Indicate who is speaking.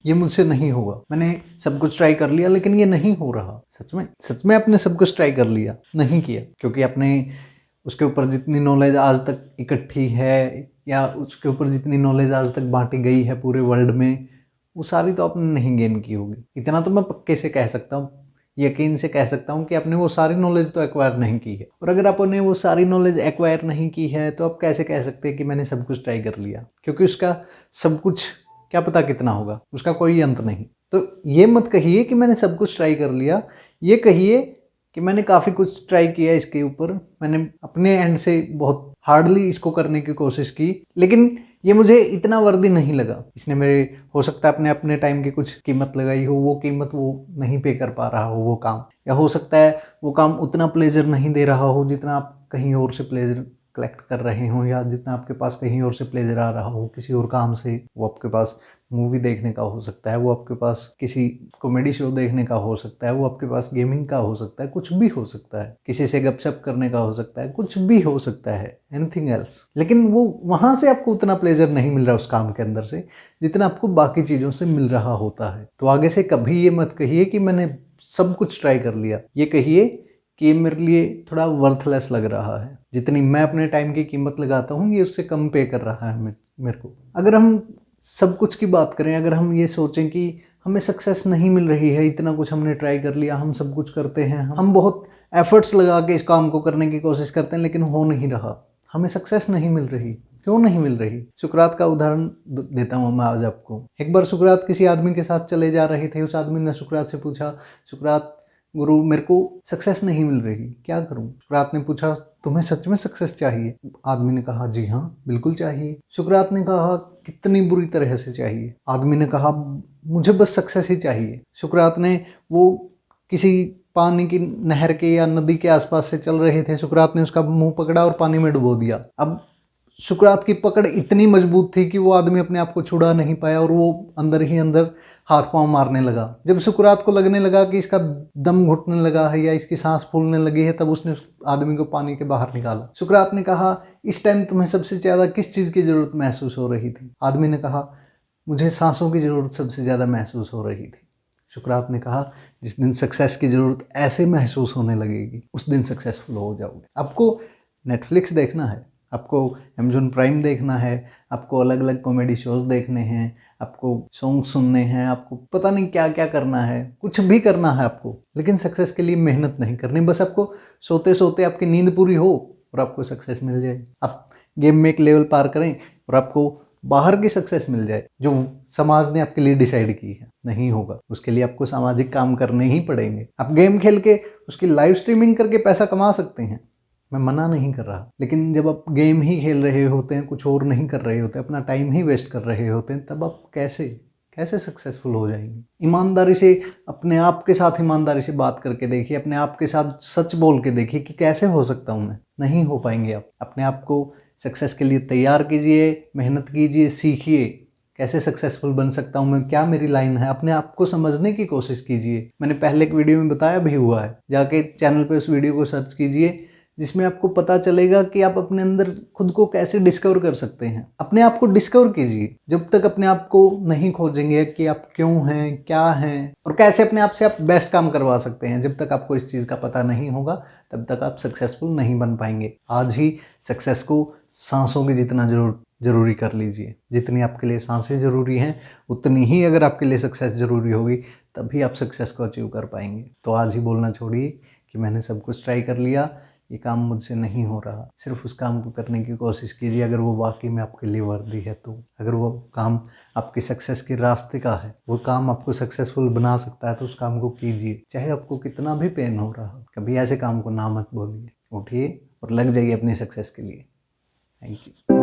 Speaker 1: ये मुझसे नहीं होगा, मैंने सब कुछ ट्राई कर लिया लेकिन ये नहीं हो रहा। सच में आपने सब कुछ ट्राई कर लिया, नहीं किया, क्योंकि आपने उसके ऊपर जितनी नॉलेज आज तक इकट्ठी है या उसके ऊपर जितनी नॉलेज आज तक बांटी गई है पूरे वर्ल्ड में, वो सारी तो आपने नहीं गेन की होगी। इतना तो मैं पक्के से कह सकता हूँ, यकीन से कह सकता हूँ कि आपने वो सारी नॉलेज तो एक्वायर नहीं की है। और अगर आपने वो सारी नॉलेज एक्वायर नहीं की है तो आप कैसे कह सकते हैं कि मैंने सब कुछ ट्राई कर लिया, क्योंकि उसका सब कुछ क्या पता कितना होगा, उसका कोई अंत नहीं। तो ये मत कहिए कि मैंने सब कुछ ट्राई कर लिया, ये कहिए कि मैंने काफ़ी कुछ ट्राई किया इसके ऊपर, मैंने अपने एंड से बहुत हार्डली इसको करने की कोशिश की, लेकिन ये मुझे इतना वर्दी नहीं लगा। इसने मेरे, हो सकता है अपने अपने टाइम की कुछ कीमत लगाई हो, वो कीमत वो नहीं पे कर पा रहा हो वो काम, या हो सकता है वो काम उतना प्लेजर नहीं दे रहा हो जितना आप कहीं और से प्लेजर कलेक्ट कर रहे हो, या जितना आपके पास कहीं और से प्लेजर आ रहा हो किसी और काम से। वो आपके पास मूवी देखने का हो सकता है, वो आपके पास किसी कॉमेडी शो देखने का हो सकता है, वो आपके पास गेमिंग का हो सकता है, कुछ भी हो सकता है, किसी से गपशप करने का हो सकता है, कुछ भी हो सकता है, एनीथिंग एल्स। लेकिन वो वहाँ से आपको उतना प्लेजर नहीं मिल रहा उस काम के अंदर से जितना आपको बाकी चीज़ों से मिल रहा होता है। तो आगे से कभी ये मत कहिए कि मैंने सब कुछ ट्राई कर लिया, ये कहिए कि ये मेरे लिए थोड़ा वर्थलेस लग रहा है, जितनी मैं अपने टाइम की कीमत लगाता हूँ ये उससे कम पे कर रहा है मेरे को। अगर हम सब कुछ की बात करें, अगर हम ये सोचें कि हमें सक्सेस नहीं मिल रही है, इतना कुछ हमने ट्राई कर लिया, हम सब कुछ करते हैं, हम बहुत एफर्ट्स लगा के इस काम को करने की कोशिश करते हैं लेकिन हो नहीं रहा, हमें सक्सेस नहीं मिल रही, क्यों नहीं मिल रही? सुकरात का उदाहरण देता हूँ मैं आज आपको। एक बार सुकरात किसी आदमी के साथ चले जा रहे थे, उस आदमी ने सुकरात से पूछा, सुकरात गुरु मेरे को सक्सेस नहीं मिल रही, क्या करूं? सुकरात ने पूछा, तुम्हें सच में सक्सेस चाहिए? आदमी ने कहा, जी हाँ बिल्कुल चाहिए। सुकरात ने कहा, कितनी बुरी तरह से चाहिए? आदमी ने कहा, मुझे बस सक्सेस ही चाहिए। सुकरात ने, वो किसी पानी की नहर के या नदी के आसपास से चल रहे थे, सुकरात ने उसका मुंह पकड़ा और पानी में डुबो दिया। अब सुकरात की पकड़ इतनी मजबूत थी कि वो आदमी अपने आप को छुड़ा नहीं पाया और वो अंदर ही अंदर हाथ पांव मारने लगा। जब सुकरात को लगने लगा कि इसका दम घुटने लगा है या इसकी सांस फूलने लगी है, तब उसने उस आदमी को पानी के बाहर निकाला। सुकरात ने कहा, इस टाइम तुम्हें सबसे ज़्यादा किस चीज़ की ज़रूरत महसूस हो रही थी? आदमी ने कहा, मुझे सांसों की ज़रूरत सबसे ज़्यादा महसूस हो रही थी। सुकरात ने कहा, जिस दिन सक्सेस की ज़रूरत ऐसे महसूस होने लगेगी उस दिन सक्सेसफुल हो जाओगे। आपको नेटफ्लिक्स देखना है, आपको अमेजॉन प्राइम देखना है, आपको अलग अलग कॉमेडी शोज़ देखने हैं, आपको सॉन्ग सुनने हैं, आपको पता नहीं क्या क्या करना है, कुछ भी करना है आपको, लेकिन सक्सेस के लिए मेहनत नहीं करनी। बस आपको सोते सोते आपकी नींद पूरी हो और आपको सक्सेस मिल जाए। आप गेम में एक लेवल पार करें और आपको बाहर की सक्सेस मिल जाए जो समाज ने आपके लिए डिसाइड की है, नहीं होगा। उसके लिए आपको सामाजिक काम करने ही पड़ेंगे। आप गेम खेल के उसकी लाइव स्ट्रीमिंग करके पैसा कमा सकते हैं, मैं मना नहीं कर रहा, लेकिन जब आप गेम ही खेल रहे होते हैं, कुछ और नहीं कर रहे होते, अपना टाइम ही वेस्ट कर रहे होते हैं, तब आप कैसे सक्सेसफुल हो जाएंगे? ईमानदारी से, अपने आप के साथ ईमानदारी से बात करके देखिए, अपने आप के साथ सच बोल के देखिए कि कैसे हो सकता हूँ मैं। नहीं हो पाएंगे आप। अपने आप को सक्सेस के लिए तैयार कीजिए, मेहनत कीजिए, सीखिए कैसे सक्सेसफुल बन सकता हूँ मैं, क्या मेरी लाइन है, अपने आप को समझने की कोशिश कीजिए। मैंने पहले एक वीडियो में बताया भी हुआ है, जाके चैनल पे उस वीडियो को सर्च कीजिए, जिसमें आपको पता चलेगा कि आप अपने अंदर खुद को कैसे डिस्कवर कर सकते हैं। अपने आप को डिस्कवर कीजिए। जब तक अपने आप को नहीं खोजेंगे कि आप क्यों हैं, क्या हैं और कैसे अपने आप से आप बेस्ट काम करवा सकते हैं, जब तक आपको इस चीज़ का पता नहीं होगा तब तक आप सक्सेसफुल नहीं बन पाएंगे। आज ही सक्सेस को सांसों की जितना जरूरी कर लीजिए। जितनी आपके लिए सांसें ज़रूरी हैं उतनी ही अगर आपके लिए सक्सेस ज़रूरी होगी, तभी आप सक्सेस को अचीव कर पाएंगे। तो आज ही बोलना छोड़िए कि मैंने सब कुछ ट्राई कर लिया, ये काम मुझसे नहीं हो रहा। सिर्फ उस काम को करने की कोशिश कीजिए अगर वो वाकई में आपके लिए वर्दी है तो। अगर वो काम आपकी सक्सेस के रास्ते का है, वो काम आपको सक्सेसफुल बना सकता है, तो उस काम को कीजिए, चाहे आपको कितना भी पेन हो रहा हो। कभी ऐसे काम को ना मत बोलिए। उठिए और लग जाइए अपनी सक्सेस के लिए। Thank you.